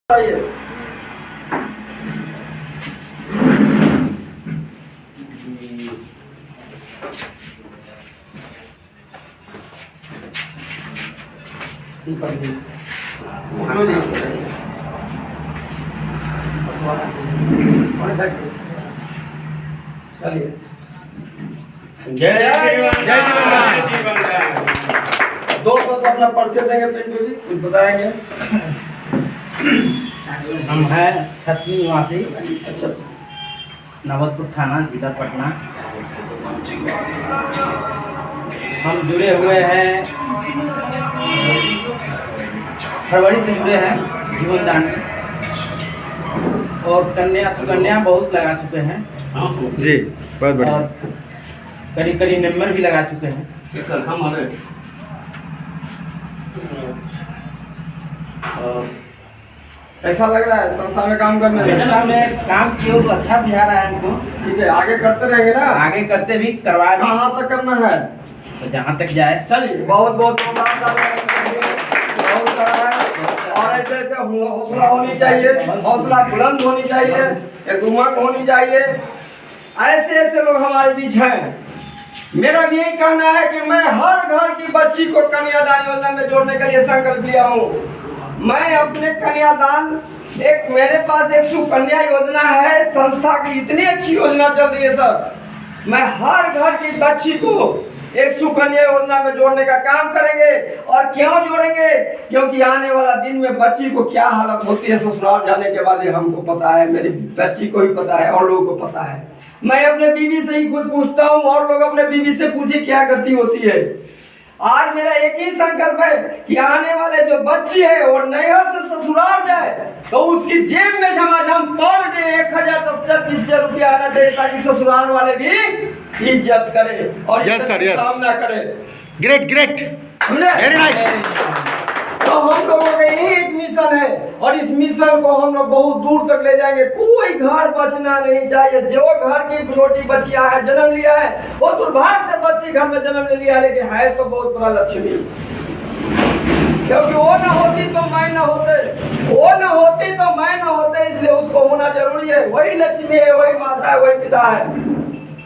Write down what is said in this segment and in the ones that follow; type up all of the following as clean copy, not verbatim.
चलिए जय जीवन दोस्तों तो अपना परिचय देंगे पिंटू जी, कुछ बताएंगे। हम हैं छतनी निवासी, अच्छा, नवतपुर थाना, जिला पटना। हम जुड़े हुए हैं, फरवरी से जुड़े हैं जीवन दान में, और कन्या सुकन्या बहुत लगा चुके हैं जी, बहुत बढ़िया। और करीब करीब नंबर भी लगा चुके हैं। और कैसा लग रहा है संस्था में काम करने में? संस्था में काम किए हो तो अच्छा भी आ रहा है हमको। ठीक है, आगे करते रहेंगे ना? आगे करते भी, करवा भी, कहाँ तक करना है? तो जहाँ तक जाए। चलिए, बहुत बहुत और ऐसे ऐसे हौसला होनी चाहिए, हौसला बुलंद होनी चाहिए, एक उमंग होनी चाहिए। ऐसे ऐसे लोग हमारे बीच हैं। मेरा भी यही कहना है कि मैं हर घर की बच्ची को कन्यादान योजना में जोड़ने के लिए संकल्प लिया हूँ। मैं अपने कन्यादान, एक मेरे पास एक सुकन्या योजना है, संस्था की इतनी अच्छी योजना चल रही है सर। मैं हर घर की बच्ची को एक सुकन्या योजना में जोड़ने का काम करेंगे। और क्यों जोड़ेंगे? क्योंकि आने वाला दिन में बच्ची को क्या हालत होती है ससुराल जाने के बाद, ये हमको पता है, मेरी बच्ची को ही पता है और लोगों को पता है। मैं अपने बीवी से ही खुद पूछता हूँ, और लोग अपने बीवी से पूछे क्या गति होती है। आज मेरा एक ही संकल्प है कि आने वाले जो बच्ची है और नैहर से ससुराल जाए तो उसकी जेब में झमाझम पर डे 1000, 10,000, 20,000 रुपया आना चाहिए, ताकि ससुराल वाले भी इज्जत करें और सामना करें। Great great, very nice. तो हम लोगों का यही एक मिशन है, और इस मिशन को हम लोग बहुत दूर तक ले जाएंगे। कोई घर बचना नहीं चाहिए। जो घर की छोटी बच्चियां है, जन्म लिया है, वो दुर्भाग्य से बच्ची घर में जन्म ले लिया है, लेकिन है तो बहुत बड़ा लक्ष्मी। क्योंकि वो न होती तो मैं न होते, वो न होती तो मैं न होते, इसलिए उसको होना जरूरी है। वही लक्ष्मी है, वही माता है, वही पिता है।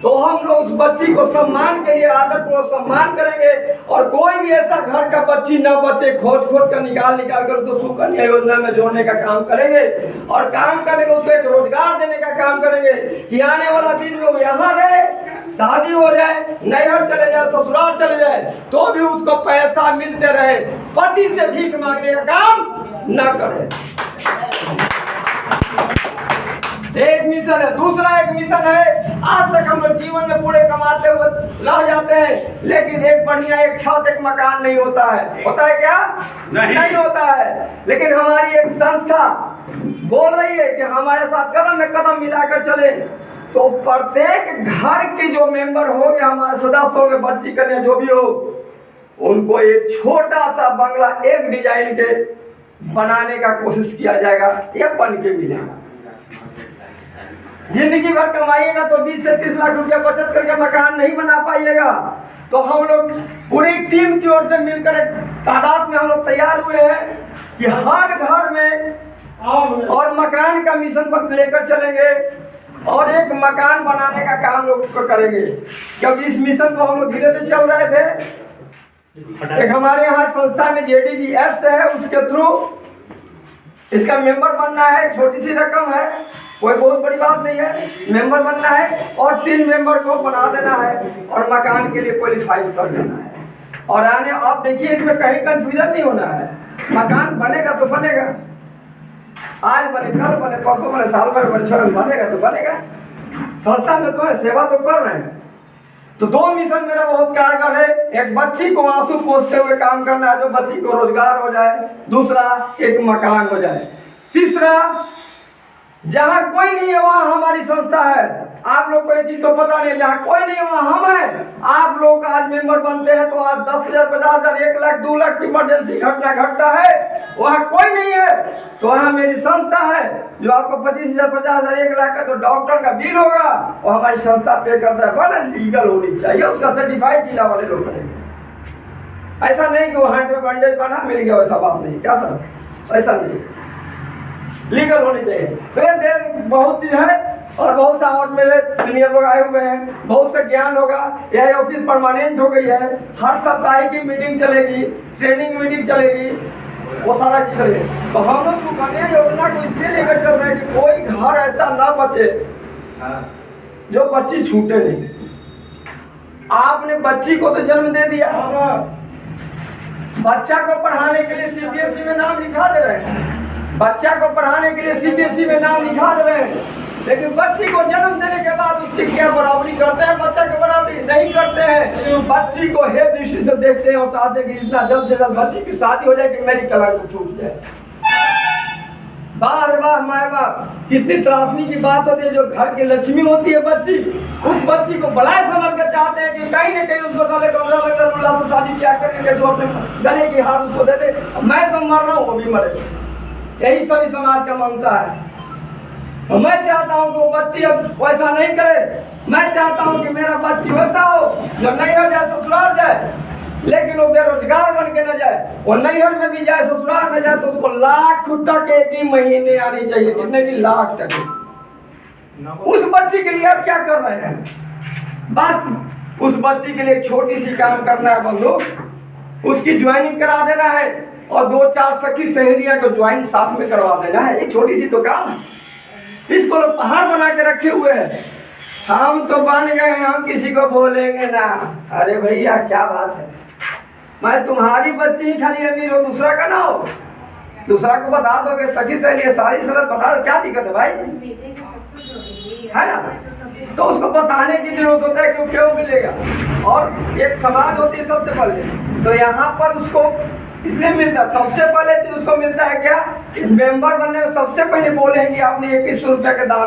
तो हम लोग उस बच्ची को सम्मान के लिए आदर को सम्मान करेंगे, और कोई भी ऐसा घर का बच्ची न बचे, खोज कर निकाल कर तो सुकन्या योजना में जोड़ने का काम करेंगे। और काम करने को उसको एक रोजगार देने का काम करेंगे कि आने वाला दिन में वो यहाँ रहे, शादी हो जाए, नैहर चले जाए, ससुराल चले जाए, तो भी उसको पैसा मिलते रहे, पति से भीख मांगने का काम न करे। एक मिशन है। दूसरा एक मिशन है, आज तक हम लोग जीवन में पूरे कमाते हुए रह जाते हैं, लेकिन एक बढ़िया एक छत, एक मकान नहीं होता है। होता है क्या? नहीं होता है। लेकिन हमारी एक संस्था बोल रही है कि हमारे साथ कदम में कदम मिलाकर चले, तो प्रत्येक घर के जो मेंबर होंगे, हमारे सदस्य होंगे, बच्ची कन्या जो भी हो, उनको एक छोटा सा बंगला एक डिजाइन के बनाने का कोशिश किया जाएगा, ये बन के मिलेगा। जिंदगी भर कमाइएगा तो 20 से 30 लाख रुपया बचत करके मकान नहीं बना पाइएगा। तो हम लोग पूरी टीम की ओर से मिलकर एक तादाद में हम लोग तैयार हुए हैं कि हर घर में और मकान का मिशन पर लेकर चलेंगे, और एक मकान बनाने का काम लोग को करेंगे। क्योंकि इस मिशन को हम लोग धीरे धीरे चल रहे थे। एक हमारे यहाँ संस्था में JDDF है, उसके थ्रू इसका मेंबर बनना है। छोटी सी रकम है, कोई बहुत बड़ी बात नहीं है। मेंबर बनना है और 3 मेंबर को बना देना है, और मकान के लिए क्वालिफाइड कर देना है। और आने आप देखिए, इसमें कहीं कंफ्यूजन नहीं होना है। मकान बनेगा तो बनेगा, आज बने, कल बने, परसों बने, साल भर बने, 6 महीने बनेगा तो बनेगा। संस्था में तो है, सेवा तो कर रहे हैं। तो 2 मिशन मेरा बहुत कारगर है। एक बच्ची को आंसू पोंछते हुए काम करना है, जो बच्ची को रोजगार हो जाए। दूसरा, एक मकान हो जाए। तीसरा, जहाँ कोई नहीं है वहाँ हमारी संस्था है। आप लोग को ये चीज तो पता नहीं, जहाँ कोई नहीं है वहाँ हम हैं। आप लोग आज मेंबर बनते हैं तो आज 10,000, 50,000, 1 लाख, 2 लाख की इमरजेंसी घटना घटता है, वहाँ कोई नहीं है तो वहाँ मेरी संस्था है, जो आपको 25,000, 50,000, 1 लाख का जो डॉक्टर का बिल होगा वो हमारी संस्था पे करता है। बड़ा लीगल होनी चाहिए, उसका सर्टिफाइड जिला वाले लोग करेंगे। ऐसा नहीं कि वो हाथ में बैंडेज बना मिल गया, वैसा बात नहीं। क्या सर? ऐसा नहीं। लीगल होनी चाहिए। तो ये देर बहुत चीज है और बहुत सा और मेरे सीनियर लोग आए हुए हैं, बहुत से ज्ञान होगा। यह ऑफिस परमानेंट हो गई है, हर सप्ताह की मीटिंग चलेगी, ट्रेनिंग मीटिंग चलेगी, वो सारा चीज चलेगी। तो हम लोग सुकन्या योजना को इसलिए लेकर चल रहे हैं कि कोई घर ऐसा ना बचे जो बच्ची छूटे नहीं। आपने बच्ची को तो जन्म दे दिया, बच्चा को पढ़ाने के लिए सीबीएसई में नाम लिखा दे रहे हैं, बच्चा को पढ़ाने के लिए सीबीएसई में नाम लिखा दे रहे हैं, लेकिन बच्ची को जन्म देने के बाद उसकी क्या बराबरी करते हैं? बच्चा की बराबरी नहीं करते हैं। बच्ची को हे दृष्टि से देखते हैं और चाहते हैं कि इतना जल्द से जल्द बच्ची की शादी हो जाए कि मेरी कलंक छूट जाए। बार बार माए बाप कितनी त्रासनी की बात होती है। जो घर की लक्ष्मी होती है बच्ची, उस बच्ची को बलाय समझ कर चाहते हैं कि कहीं ना कहीं उसको गले को से शादी किया करेंगे, जो अपने गले की हाथ उसको दे दे, मैं तो मर रहा हूँ वो भी मरे। यही सभी समाज का मंशा है। तो मैं चाहता हूँ कि वो बच्ची अब वैसा नहीं करे। मैं चाहता हूँ कि मेरा बच्ची वैसा हो जो नैहर जाए ससुराल जाए, लेकिन वो बेरोजगार बन के न जाए। वो नैहर में भी जाए ससुराल में जाए तो उसको लाख टके की महीने आनी चाहिए। कितने की? लाख टके। उस बच्ची के लिए आप क्या कर रहे हैं? बस उस बच्ची के लिए एक छोटी सी काम करना है बंधु, उसकी ज्वाइनिंग करा देना है और 2-4 सखी सहेलियां को ज्वाइन साथ में करवा देना है। ये छोटी सी तो काम है। इसको लोग पहाड़ बना के रखे हुए हैं। हम तो बन गए, हम किसी को बोलेंगे ना। अरे भैया क्या बात है, मैं तुम्हारी बच्ची ही खाली अमीर हो, दूसरा का ना हो। दूसरा को बता दोगे सखी सहेली सारी सरल बता दो, क्या दिक्कत है भाई, है ना? तो उसको बताने की जरूरत होता है कि क्यों मिलेगा। और एक समाज होती है सबसे पहले, तो यहाँ पर उसको इसलिए मिलता है। सबसे पहले चीज उसको मिलता है क्या? इस मेंबर बनने में सबसे पहले बोले हैं कि आपने 2100 रुपया का दान